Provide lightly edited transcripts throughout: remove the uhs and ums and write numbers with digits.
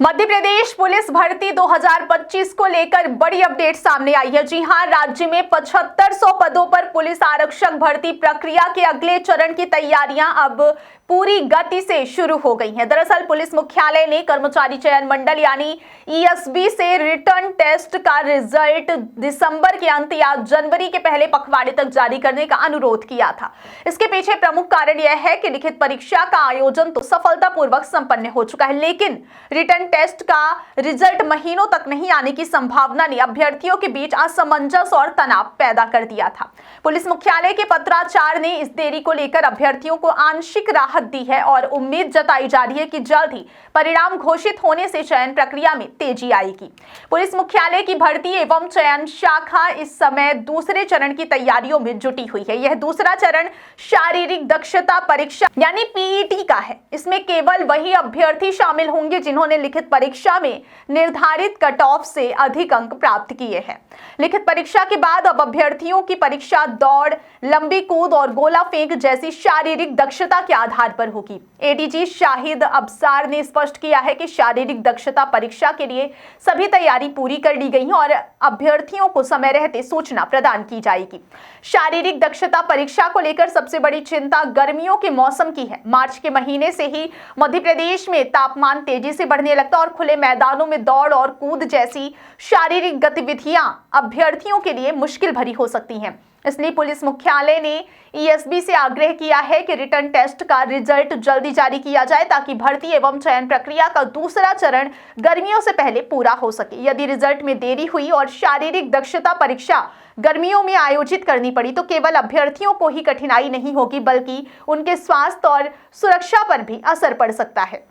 Madhya Pradesh police भर्ती 2025 को लेकर बड़ी अपडेट सामने आई है। जी हां, राज्य में 7500 पदों पर पुलिस आरक्षक भर्ती प्रक्रिया के अगले चरण की तैयारियां अब पूरी गति से शुरू हो गई हैं। दरअसल पुलिस मुख्यालय ने कर्मचारी चयन मंडल यानी ईएसबी से रिटर्न टेस्ट का रिजल्ट दिसंबर के अंत या जनवरी के पहले पखवाड़े तक जारी करने का अनुरोध किया था। इसके पीछे प्रमुख कारण यह है कि लिखित परीक्षा का आयोजन तो सफलतापूर्वक संपन्न हो चुका है, लेकिन रिटर्न टेस्ट का रिजल्ट महीनों तक नहीं आने की संभावना ने अभ्यर्थियों के बीच असमंजस और तनाव पैदा कर दिया था। पुलिस मुख्यालय के पत्राचार ने इस देरी को लेकर अभ्यर्थियों को आंशिक राहत दी है और उम्मीद जताई जा रही है कि जल्द ही परिणाम घोषित होने से चयन प्रक्रिया में तेजी आएगी। पुलिस मुख्यालय की भर्ती एवं चयन शाखा इस समय दूसरे चरण की तैयारियों में जुटी हुई है। यह दूसरा चरण शारीरिक दक्षता परीक्षा यानी पीईटी का है। इसमें केवल वही अभ्यर्थी शामिल होंगे जिन्होंने लिखित परीक्षा में निर्धारित कट ऑफ से अधिक अंक प्राप्त किए हैं। लिखित परीक्षा के बाद अब अभ्यर्थियों की परीक्षा दौड़, लंबी कूद और गोला फेंक जैसी शारीरिक दक्षता के आधार पर होगी। एडीजी शाहिद अब्सार ने स्पष्ट किया है कि शारीरिक दक्षता परीक्षा के लिए सभी तैयारी पूरी कर ली गई है और अभ्यर्थियों को समय रहते सूचना प्रदान की जाएगी। शारीरिक दक्षता परीक्षा को लेकर सबसे बड़ी चिंता गर्मियों के मौसम की है। मार्च के महीने से ही मध्य प्रदेश में तापमान तेजी से बढ़ने लगता और खुले मैदानों में दौड़ और कूद जैसी शारीरिक गतिविधियां अभ्यर्थियों के लिए मुश्किल भरी हो सकती हैं। इसलिए पुलिस मुख्यालय ने ईएसबी से आग्रह किया है कि रिटर्न टेस्ट का रिजल्ट जल्दी जारी किया जाए ताकि भर्ती एवं चयन प्रक्रिया का दूसरा चरण गर्मियों से पहले पूरा हो सके। यदि रिजल्ट में देरी हुई और शारीरिक दक्षता परीक्षा गर्मियों में आयोजित करनी पड़ी तो केवल अभ्यर्थियों को ही कठिनाई नहीं होगी बल्कि उनके स्वास्थ्य और सुरक्षा पर भी असर पड़ सकता है।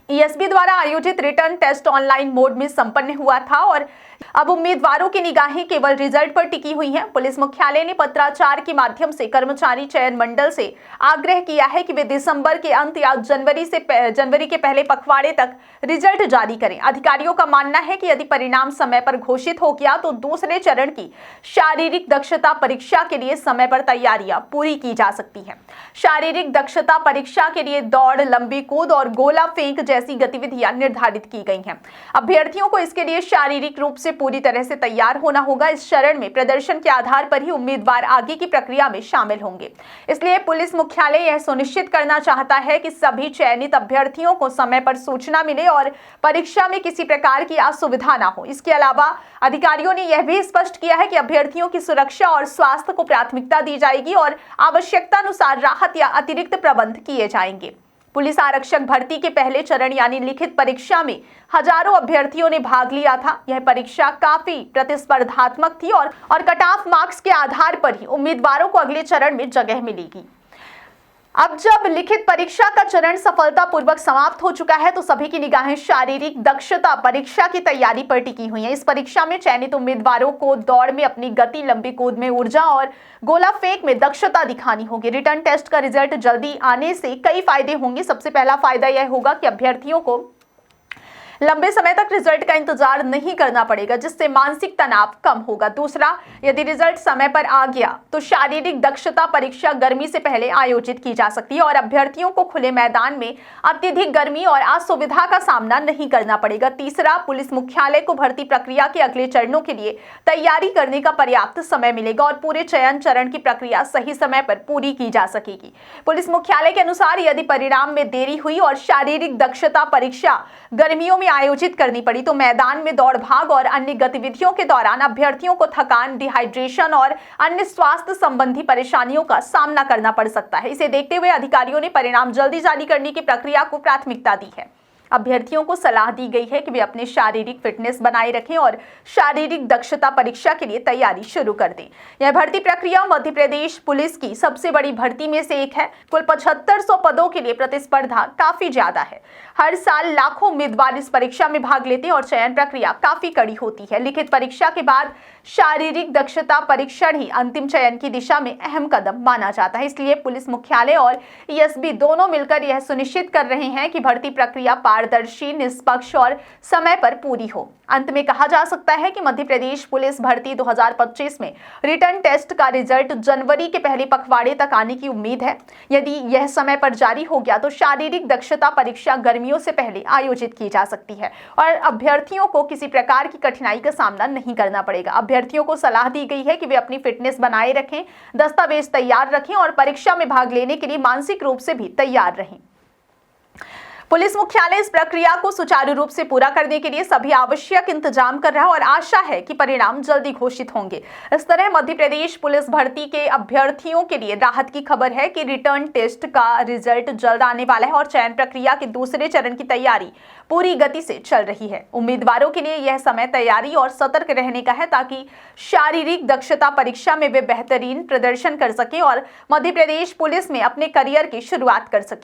ईएसबी द्वारा आयोजित रिटर्न टेस्ट ऑनलाइन मोड में संपन्न हुआ था और अब उम्मीदवारों की निगाहें केवल रिजल्ट पर टिकी हुई हैं। पुलिस मुख्यालय ने पत्राचार के माध्यम से कर्मचारी चयन मंडल से आग्रह किया है कि वे दिसंबर के अंत या जनवरी के पहले पखवाड़े तक रिजल्ट जारी करें। अधिकारियों का मानना है कि यदि परिणाम समय पर घोषित हो गया तो दूसरे चरण की शारीरिक दक्षता परीक्षा के लिए समय पर तैयारियां पूरी की जा सकती हैं। शारीरिक दक्षता परीक्षा के लिए दौड़, लंबी कूद और गोला फेंक जैसी गतिविधियां निर्धारित की गई हैं। अभ्यर्थियों को इसके लिए शारीरिक रूप से पूरी तरह से तैयार होना होगा। इस चरण में प्रदर्शन के आधार पर ही उम्मीदवार आगे की प्रक्रिया में शामिल होंगे। इसलिए पुलिस मुख्यालय यह सुनिश्चित करना चाहता है कि सभी चयनित अभ्यर्थियों को समय पर सूचना मिले और परीक्षा में किसी प्रकार की असुविधा ना हो। इसके अलावा अधिकारियों ने यह भी स्पष्ट किया है कि अभ्यर्थियों की सुरक्षा और स्वास्थ्य को प्राथमिकता दी जाएगी और आवश्यकता अनुसार राहत या अतिरिक्त प्रबंध किए जाएंगे। पुलिस आरक्षक भर्ती के पहले चरण यानी लिखित परीक्षा में हजारों अभ्यर्थियों ने भाग लिया था। यह परीक्षा काफी प्रतिस्पर्धात्मक थी और कट ऑफ मार्क्स के आधार पर ही उम्मीदवारों को अगले चरण में जगह मिलेगी। अब जब लिखित परीक्षा का चरण सफलतापूर्वक समाप्त हो चुका है तो सभी की निगाहें शारीरिक दक्षता परीक्षा की तैयारी पर टिकी हुई हैं। इस परीक्षा में चयनित उम्मीदवारों को दौड़ में अपनी गति, लंबी कूद में ऊर्जा और गोला फेंक में दक्षता दिखानी होगी। रिटर्न टेस्ट का रिजल्ट जल्दी आने से कई फायदे होंगे। सबसे पहला फायदा यह होगा कि अभ्यर्थियों को लंबे समय तक रिजल्ट का इंतजार नहीं करना पड़ेगा, जिससे मानसिक तनाव कम होगा। दूसरा, यदि रिजल्ट समय पर आ गया तो शारीरिक दक्षता परीक्षा गर्मी से पहले आयोजित की जा सकती है और अभ्यर्थियों को खुले मैदान में अत्यधिक गर्मी और असुविधा का सामना नहीं करना पड़ेगा। तीसरा, पुलिस मुख्यालय को भर्ती प्रक्रिया के अगले चरणों के लिए तैयारी करने का पर्याप्त समय मिलेगा और पूरे चयन चरण की प्रक्रिया सही समय पर पूरी की जा सकेगी। पुलिस मुख्यालय के अनुसार यदि परिणाम में देरी हुई और शारीरिक दक्षता परीक्षा गर्मियों में आयोजित करनी पड़ी तो मैदान में दौड़ भाग और अन्य गतिविधियों के दौरान अभ्यर्थियों को थकान, डिहाइड्रेशन और अन्य स्वास्थ्य संबंधी परेशानियों का सामना करना पड़ सकता है। इसे देखते हुए अधिकारियों ने परिणाम जल्दी जारी करने की प्रक्रिया को प्राथमिकता दी है। अभ्यर्थियों को सलाह दी गई है कि वे अपने शारीरिक फिटनेस बनाए रखें और शारीरिक दक्षता परीक्षा के लिए तैयारी शुरू कर दें। यह भर्ती प्रक्रिया मध्य प्रदेश पुलिस की सबसे बड़ी भर्ती में से एक है। कुल 7500 पदों के लिए प्रतिस्पर्धा काफी ज्यादा है। हर साल लाखों उम्मीदवार इस परीक्षा में भाग लेते हैं और चयन प्रक्रिया काफी कड़ी होती है। लिखित परीक्षा के बाद शारीरिक दक्षता परीक्षण ही अंतिम चयन की दिशा में अहम कदम माना जाता है। इसलिए पुलिस मुख्यालय और ईएसबी दोनों मिलकर यह सुनिश्चित कर रहे हैं कि भर्ती प्रक्रिया पारदर्शी, निष्पक्ष और समय पर पूरी हो। अंत में कहा जा सकता है कि मध्य प्रदेश पुलिस भर्ती 2025 में रिटर्न टेस्ट का रिजल्ट जनवरी के पहले पखवाड़े तक आने की उम्मीद है। यदि यह समय पर जारी हो गया तो शारीरिक दक्षता परीक्षा गर्मियों से पहले आयोजित की जा सकती है और अभ्यर्थियों को किसी प्रकार की कठिनाई का सामना नहीं करना पड़ेगा। अभ्यर्थियों को सलाह दी गई है कि वे अपनी फिटनेस बनाए रखें, दस्तावेज तैयार रखें और परीक्षा में भाग लेने के लिए मानसिक रूप से भी तैयार रहें। पुलिस मुख्यालय इस प्रक्रिया को सुचारू रूप से पूरा करने के लिए सभी आवश्यक इंतजाम कर रहा है और आशा है कि परिणाम जल्दी घोषित होंगे। इस तरह मध्य प्रदेश पुलिस भर्ती के अभ्यर्थियों के लिए राहत की खबर है कि रिटर्न टेस्ट का रिजल्ट जल्द आने वाला है और चयन प्रक्रिया के दूसरे चरण की तैयारी पूरी गति से चल रही है। उम्मीदवारों के लिए यह समय तैयारी और सतर्क रहने का है ताकि शारीरिक दक्षता परीक्षा में वे बेहतरीन प्रदर्शन कर सके और मध्य प्रदेश पुलिस में अपने करियर की शुरुआत कर सके।